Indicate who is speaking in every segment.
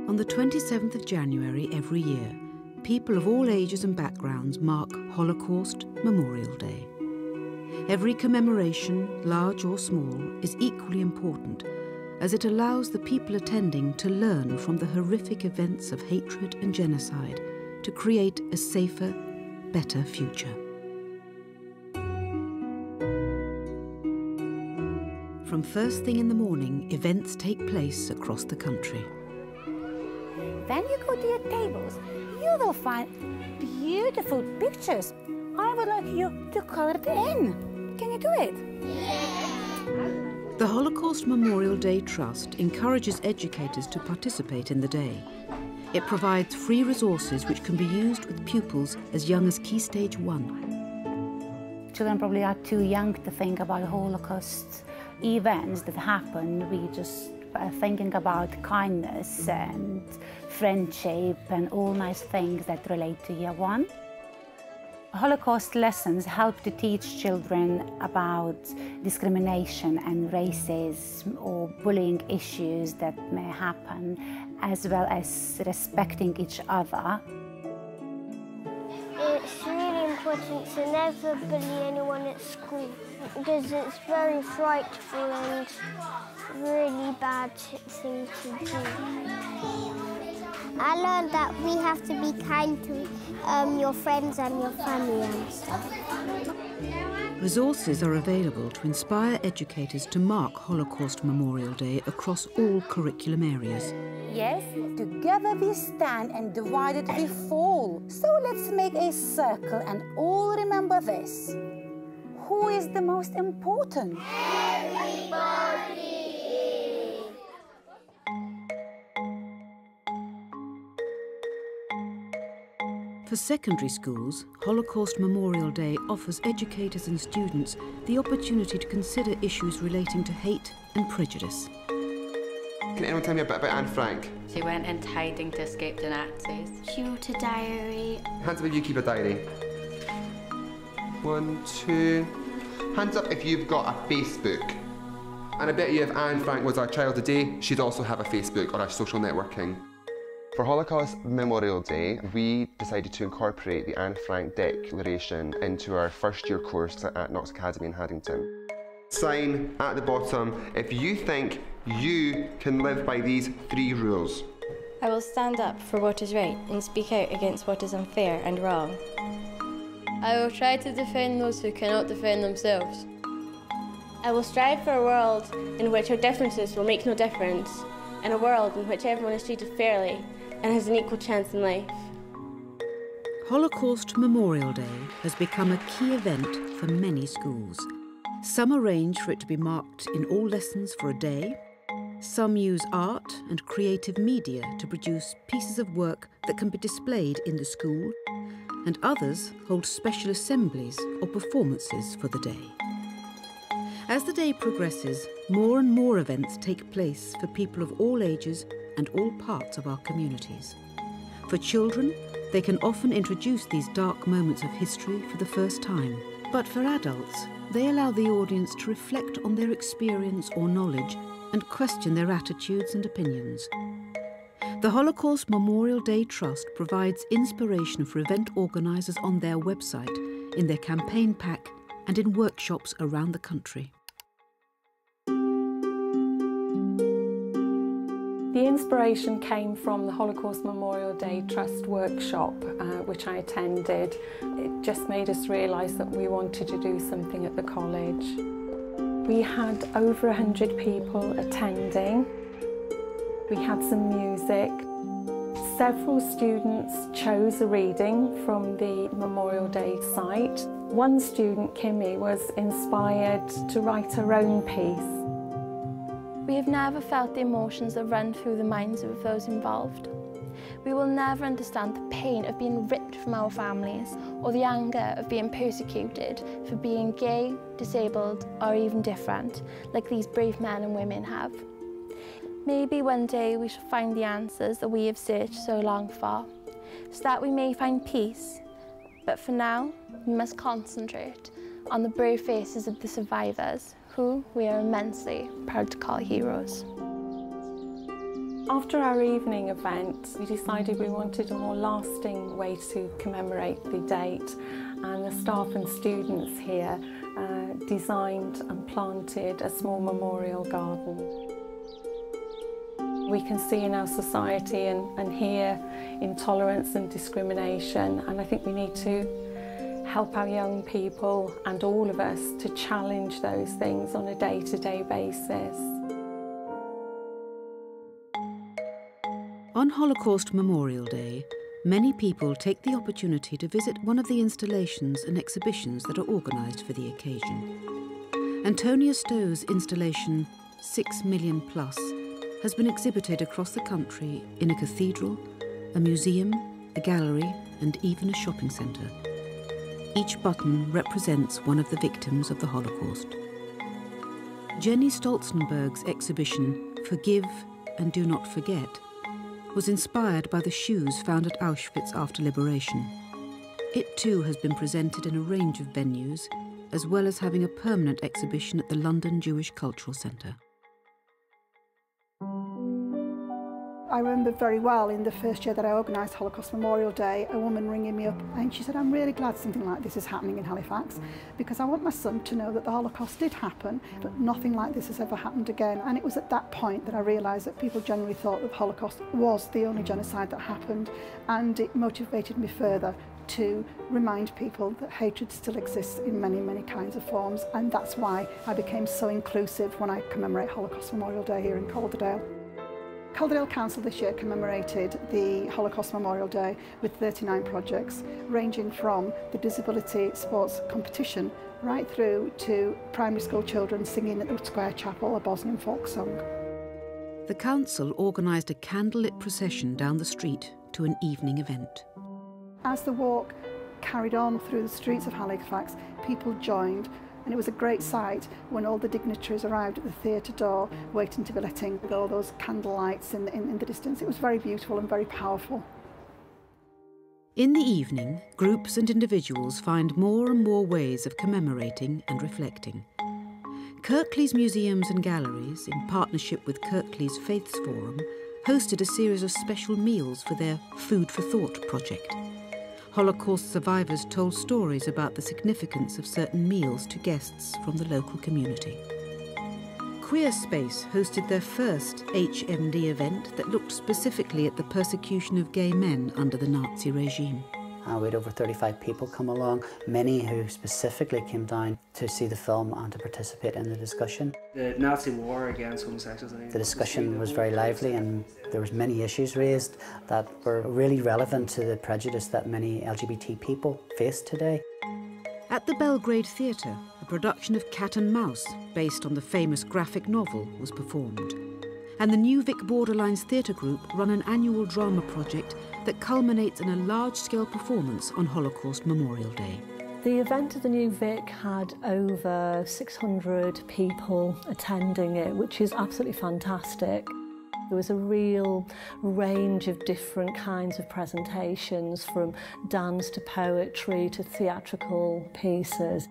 Speaker 1: On the 27th of January every year, people of all ages and backgrounds mark Holocaust Memorial Day. Every commemoration, large or small, is equally important, as it allows the people attending to learn from the horrific events of hatred and genocide to create a safer, better future. From first thing in the morning, events take place across the country.
Speaker 2: When you go to your tables, you will find beautiful pictures. I would like you to color it in. Can you do it?
Speaker 1: The Holocaust Memorial Day Trust encourages educators to participate in the day. It provides free resources which can be used with pupils as young as Key Stage 1.
Speaker 2: Children probably are too young to think about Holocaust events that happen. We just are thinking about kindness and friendship and all nice things that relate to year 1. Holocaust lessons help to teach children about discrimination and racism or bullying issues that may happen, as well as respecting each other.
Speaker 3: It's really important to never bully anyone at school because it's very frightful and really bad thing to do. I learned that we have to be kind to your friends and your family and stuff.
Speaker 1: Resources are available to inspire educators to mark Holocaust Memorial Day across all curriculum areas.
Speaker 2: Yes, together we stand and divided we fall. So let's make a circle and all remember this. Who is the most important? Everybody!
Speaker 1: For secondary schools, Holocaust Memorial Day offers educators and students the opportunity to consider issues relating to hate and prejudice.
Speaker 4: Can anyone tell me a bit about Anne Frank?
Speaker 5: She went into hiding to escape the Nazis.
Speaker 3: She wrote a diary.
Speaker 4: Hands up if you keep a diary. 1, 2. Hands up if you've got a Facebook. And I bet you if Anne Frank was our child today, she'd also have a Facebook or a social networking. For Holocaust Memorial Day, we decided to incorporate the Anne Frank Declaration into our first year course at Knox Academy in Haddington. Sign at the bottom if you think you can live by these 3 rules.
Speaker 6: I will stand up for what is right and speak out against what is unfair and wrong.
Speaker 7: I will try to defend those who cannot defend themselves. I will strive for a world in which our differences will make no difference, and a world in which everyone is treated fairly and has an equal chance in life.
Speaker 1: Holocaust Memorial Day has become a key event for many schools. Some arrange for it to be marked in all lessons for a day. Some use art and creative media to produce pieces of work that can be displayed in the school, and others hold special assemblies or performances for the day. As the day progresses, more and more events take place for people of all ages and all parts of our communities. For children, they can often introduce these dark moments of history for the first time. But for adults, they allow the audience to reflect on their experience or knowledge and question their attitudes and opinions. The Holocaust Memorial Day Trust provides inspiration for event organisers on their website, in their campaign pack and in workshops around the country.
Speaker 8: The inspiration came from the Holocaust Memorial Day Trust workshop, which I attended. It just made us realise that we wanted to do something at the college. We had over 100 people attending. We had some music. Several students chose a reading from the Memorial Day site. One student, Kimmy, was inspired to write her own piece.
Speaker 9: We have never felt the emotions that run through the minds of those involved. We will never understand the pain of being ripped from our families or the anger of being persecuted for being gay, disabled, or even different, like these brave men and women have. Maybe one day we shall find the answers that we have searched so long for, so that we may find peace. But for now, we must concentrate on the brave faces of the survivors, who we are immensely proud to call heroes.
Speaker 8: After our evening event, we decided we wanted a more lasting way to commemorate the date, and the staff and students here designed and planted a small memorial garden. We can see in our society and hear intolerance and discrimination, and I think we need to help our young people and all of us to challenge those things on a day-to-day basis.
Speaker 1: On Holocaust Memorial Day, many people take the opportunity to visit one of the installations and exhibitions that are organised for the occasion. Antonia Stowe's installation, 6 Million Plus, has been exhibited across the country in a cathedral, a museum, a gallery, and even a shopping centre. Each button represents one of the victims of the Holocaust. Jenny Stolzenberg's exhibition, Forgive and Do Not Forget, was inspired by the shoes found at Auschwitz after liberation. It too has been presented in a range of venues, as well as having a permanent exhibition at the London Jewish Cultural Centre.
Speaker 10: I remember very well in the first year that I organised Holocaust Memorial Day, a woman ringing me up and she said, "I'm really glad something like this is happening in Halifax because I want my son to know that the Holocaust did happen, but nothing like this has ever happened again." And it was at that point that I realised that people generally thought that the Holocaust was the only genocide that happened, and it motivated me further to remind people that hatred still exists in many, many kinds of forms, and that's why I became so inclusive when I commemorate Holocaust Memorial Day here in Calderdale. Calderdale Council this year commemorated the Holocaust Memorial Day with 39 projects, ranging from the disability sports competition right through to primary school children singing at the Square Chapel a Bosnian folk song.
Speaker 1: The council organised a candlelit procession down the street to an evening event.
Speaker 10: As the walk carried on through the streets of Halifax, people joined, and it was a great sight when all the dignitaries arrived at the theatre door waiting to be let in with all those candle lights in the distance. It was very beautiful and very powerful.
Speaker 1: In the evening, groups and individuals find more and more ways of commemorating and reflecting. Kirklees Museums and Galleries, in partnership with Kirklees Faiths Forum, hosted a series of special meals for their Food for Thought project. Holocaust survivors told stories about the significance of certain meals to guests from the local community. Queer Space hosted their first HMD event that looked specifically at the persecution of gay men under the Nazi regime.
Speaker 11: We had over 35 people come along, many who specifically came down to see the film and to participate in the discussion.
Speaker 12: The Nazi war against homosexuality.
Speaker 11: The discussion was very lively, and there was many issues raised that were really relevant to the prejudice that many LGBT people face today.
Speaker 1: At the Belgrade Theatre, a production of Cat and Mouse, based on the famous graphic novel, was performed. And the New Vic Borderlines Theatre Group run an annual drama project that culminates in a large-scale performance on Holocaust Memorial Day.
Speaker 13: The event at the New Vic had over 600 people attending it, which is absolutely fantastic. There was a real range of different kinds of presentations, from dance to poetry to theatrical pieces.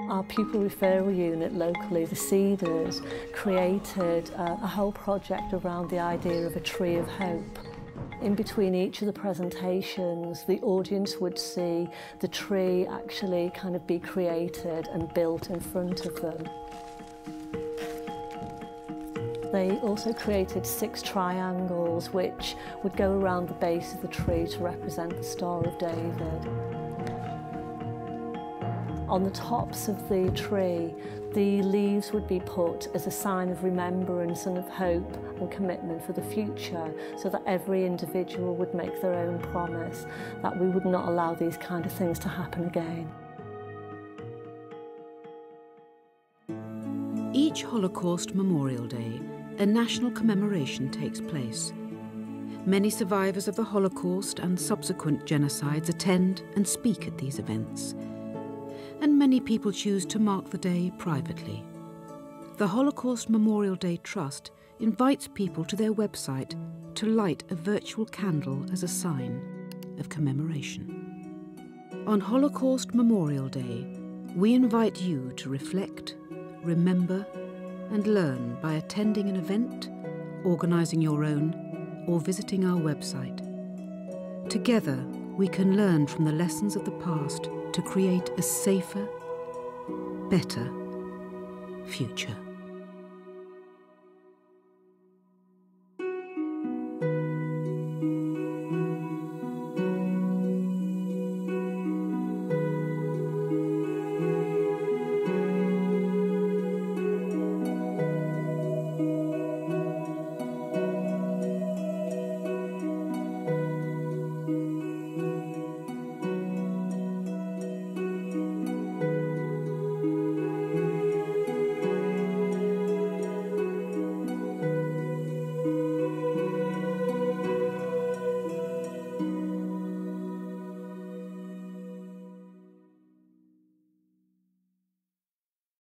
Speaker 13: Our pupil referral unit locally, the Cedars, created a whole project around the idea of a tree of hope. In between each of the presentations, the audience would see the tree actually kind of be created and built in front of them. They also created 6 triangles which would go around the base of the tree to represent the Star of David. On the tops of the tree, the leaves would be put as a sign of remembrance and of hope and commitment for the future, so that every individual would make their own promise that we would not allow these kind of things to happen again.
Speaker 1: Each Holocaust Memorial Day, a national commemoration takes place. Many survivors of the Holocaust and subsequent genocides attend and speak at these events. And many people choose to mark the day privately. The Holocaust Memorial Day Trust invites people to their website to light a virtual candle as a sign of commemoration. On Holocaust Memorial Day, we invite you to reflect, remember, and learn by attending an event organising your own, or visiting our website. Together, we can learn from the lessons of the past to create a safer, better future.